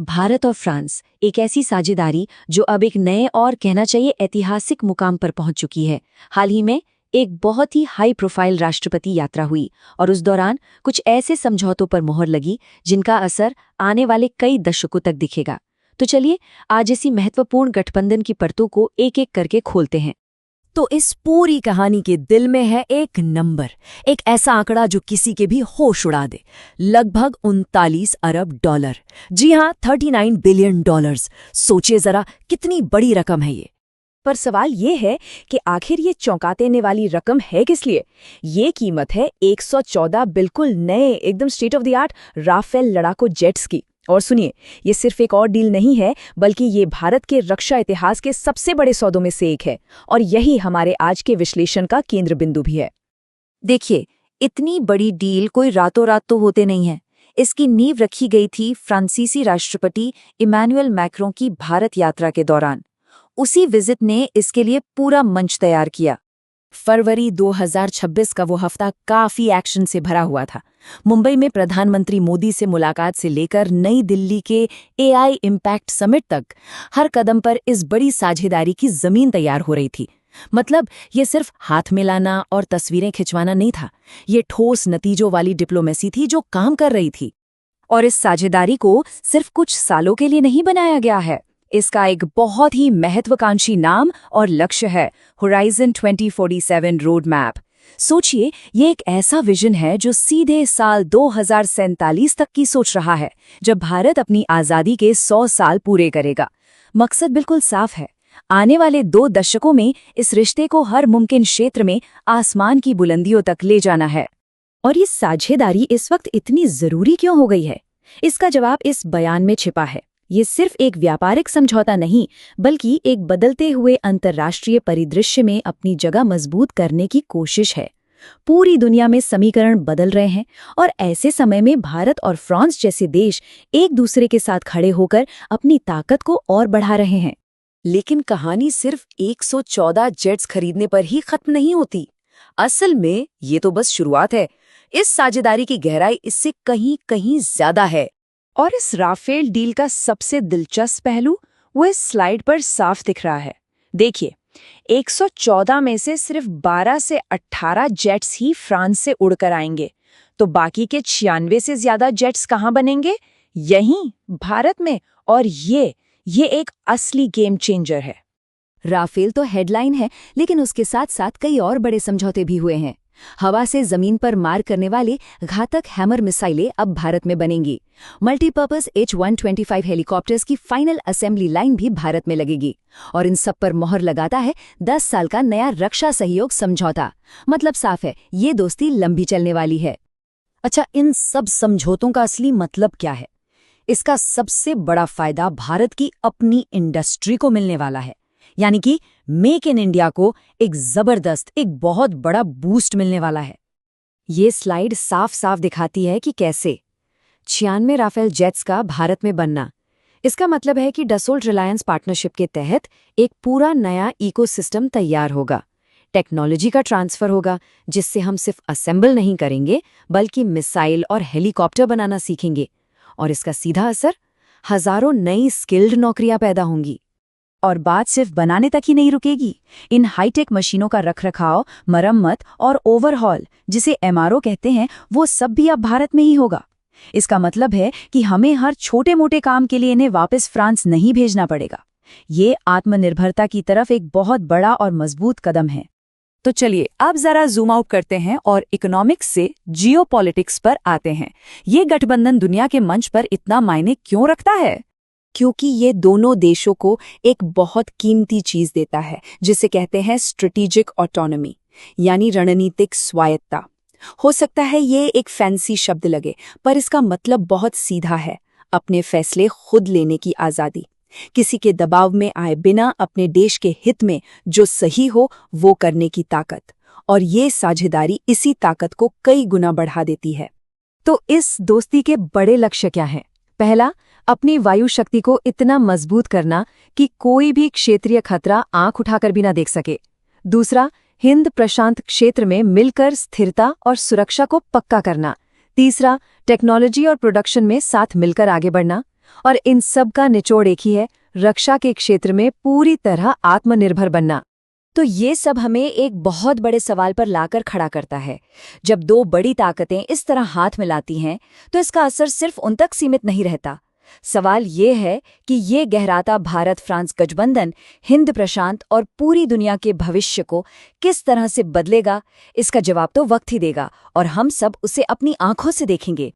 भारत और फ्रांस, एक ऐसी साझेदारी जो अब एक नए और कहना चाहिए ऐतिहासिक मुकाम पर पहुंच चुकी है। हाल ही में एक बहुत ही हाई प्रोफाइल राष्ट्रपति यात्रा हुई और उस दौरान कुछ ऐसे समझौतों पर मोहर लगी जिनका असर आने वाले कई दशकों तक दिखेगा। तो चलिए आज इसी महत्वपूर्ण गठबंधन की परतों को एक एक करके खोलते हैं। तो इस पूरी कहानी के दिल में है एक नंबर, एक ऐसा आंकड़ा जो किसी के भी होश उड़ा दे। लगभग 39 अरब डॉलर। जी हाँ, 39 बिलियन डॉलर्स। सोचिए जरा कितनी बड़ी रकम है ये। पर सवाल ये है कि आखिर ये चौंका देने वाली रकम है किस लिए? ये कीमत है 114 बिल्कुल नए, एकदम state of the art Rafale लड़ाकू जेट्स की। और सुनिए, ये सिर्फ एक और डील नहीं है, बल्कि ये भारत के रक्षा इतिहास के सबसे बड़े सौदों में से एक है और यही हमारे आज के विश्लेषण का केंद्र बिंदु भी है। देखिए, इतनी बड़ी डील कोई रातों रात तो होते नहीं है। इसकी नींव रखी गई थी फ्रांसीसी राष्ट्रपति इमैनुअल मैक्रों की भारत यात्रा के दौरान। उसी विजिट ने इसके लिए पूरा मंच तैयार किया। फरवरी 2026 का वो हफ्ता काफी एक्शन से भरा हुआ था। मुंबई में प्रधानमंत्री मोदी से मुलाकात से लेकर नई दिल्ली के एआई इम्पैक्ट समिट तक हर कदम पर इस बड़ी साझेदारी की जमीन तैयार हो रही थी। मतलब ये सिर्फ हाथ मिलाना और तस्वीरें खिंचवाना नहीं था, ये ठोस नतीजों वाली डिप्लोमेसी थी जो काम कर रही थी। और इस साझेदारी को सिर्फ कुछ सालों के लिए नहीं बनाया गया है। इसका एक बहुत ही महत्वाकांक्षी नाम और लक्ष्य है होराइजन 2047 रोड मैप। सोचिए, ये एक ऐसा विजन है जो सीधे साल 2047 तक की सोच रहा है, जब भारत अपनी आज़ादी के 100 साल पूरे करेगा। मकसद बिल्कुल साफ है, आने वाले 2 दशकों में इस रिश्ते को हर मुमकिन क्षेत्र में आसमान की बुलंदियों तक ले जाना है। और ये साझेदारी इस वक्त इतनी जरूरी क्यों हो गई है? इसका जवाब इस बयान में छिपा है। ये सिर्फ एक व्यापारिक समझौता नहीं, बल्कि एक बदलते हुए अंतर्राष्ट्रीय परिदृश्य में अपनी जगह मजबूत करने की कोशिश है। पूरी दुनिया में समीकरण बदल रहे हैं और ऐसे समय में भारत और फ्रांस जैसे देश एक दूसरे के साथ खड़े होकर अपनी ताकत को और बढ़ा रहे हैं। लेकिन कहानी सिर्फ 114 जेट्स खरीदने पर ही खत्म नहीं होती। असल में ये तो बस शुरुआत है। इस साझेदारी की गहराई इससे कहीं कहीं ज्यादा है। और इस राफेल डील का सबसे दिलचस्प पहलू वो इस स्लाइड पर साफ दिख रहा है। देखिए, 114 में से सिर्फ 12 से 18 जेट्स ही फ्रांस से उड़कर आएंगे, तो बाकी के 96 से ज्यादा जेट्स कहाँ बनेंगे? यहीं भारत में। और ये एक असली गेम चेंजर है। राफेल तो हेडलाइन है, लेकिन उसके साथ साथ कई और बड़े समझौते भी हुए हैं। हवा से जमीन पर मार करने वाले घातक हैमर मिसाइलें अब भारत में बनेंगी। मल्टीपर्पज H-125 हेलीकॉप्टर्स की फाइनल असेंबली लाइन भी भारत में लगेगी। और इन सब पर मोहर लगाता है 10 साल का नया रक्षा सहयोग समझौता। मतलब साफ है, ये दोस्ती लंबी चलने वाली है। अच्छा, इन सब समझौतों का असली मतलब क्या है? इसका सबसे बड़ा फायदा भारत की अपनी इंडस्ट्री को मिलने वाला है। यानी कि मेक इन इंडिया को एक जबरदस्त, एक बहुत बड़ा बूस्ट मिलने वाला है। ये स्लाइड साफ साफ दिखाती है कि कैसे 96 राफेल जेट्स का भारत में बनना। इसका मतलब है कि डसोल्ट रिलायंस पार्टनरशिप के तहत एक पूरा नया इकोसिस्टम तैयार होगा। टेक्नोलॉजी का ट्रांसफर होगा, जिससे हम सिर्फ असेंबल नहीं करेंगे, बल्कि मिसाइल और हेलीकॉप्टर बनाना सीखेंगे। और इसका सीधा असर, हजारों नई स्किल्ड नौकरियां पैदा होंगी। और बात सिर्फ बनाने तक ही नहीं रुकेगी। इन हाईटेक मशीनों का रखरखाव, मरम्मत और ओवरहॉल, जिसे MRO कहते हैं, वो सब भी अब भारत में ही होगा। इसका मतलब है कि हमें हर छोटे मोटे काम के लिए इन्हें वापस फ्रांस नहीं भेजना पड़ेगा। ये आत्मनिर्भरता की तरफ एक बहुत बड़ा और मजबूत कदम है। तो चलिए अब जरा जूम आउट करते हैं और इकोनॉमिक्स से जियोपॉलिटिक्स पर आते हैं। ये गठबंधन दुनिया के मंच पर इतना मायने क्यों रखता है? क्योंकि ये दोनों देशों को एक बहुत कीमती चीज देता है, जिसे कहते हैं स्ट्रेटेजिक ऑटोनॉमी, यानी रणनीतिक स्वायत्ता। हो सकता है ये एक फैंसी शब्द लगे, पर इसका मतलब बहुत सीधा है। अपने फैसले खुद लेने की आज़ादी, किसी के दबाव में आए बिना अपने देश के हित में जो सही हो वो करने की ताकत। और ये साझेदारी इसी ताकत को कई गुना बढ़ा देती है। तो इस दोस्ती के बड़े लक्ष्य क्या हैं? पहला, अपनी वायु शक्ति को इतना मजबूत करना कि कोई भी क्षेत्रीय खतरा आंख उठाकर भी ना देख सके। दूसरा, हिंद प्रशांत क्षेत्र में मिलकर स्थिरता और सुरक्षा को पक्का करना। तीसरा, टेक्नोलॉजी और प्रोडक्शन में साथ मिलकर आगे बढ़ना। और इन सब का निचोड़ एक ही है, रक्षा के क्षेत्र में पूरी तरह आत्मनिर्भर बनना। तो ये सब हमें एक बहुत बड़े सवाल पर लाकर खड़ा करता है। जब दो बड़ी ताकतें इस तरह हाथ मिलाती हैं, तो इसका असर सिर्फ उन तक सीमित नहीं रहता। सवाल ये है कि ये गहराता भारत फ्रांस गठबंधन हिंद प्रशांत और पूरी दुनिया के भविष्य को किस तरह से बदलेगा, इसका जवाब तो वक्त ही देगा और हम सब उसे अपनी आंखों से देखेंगे।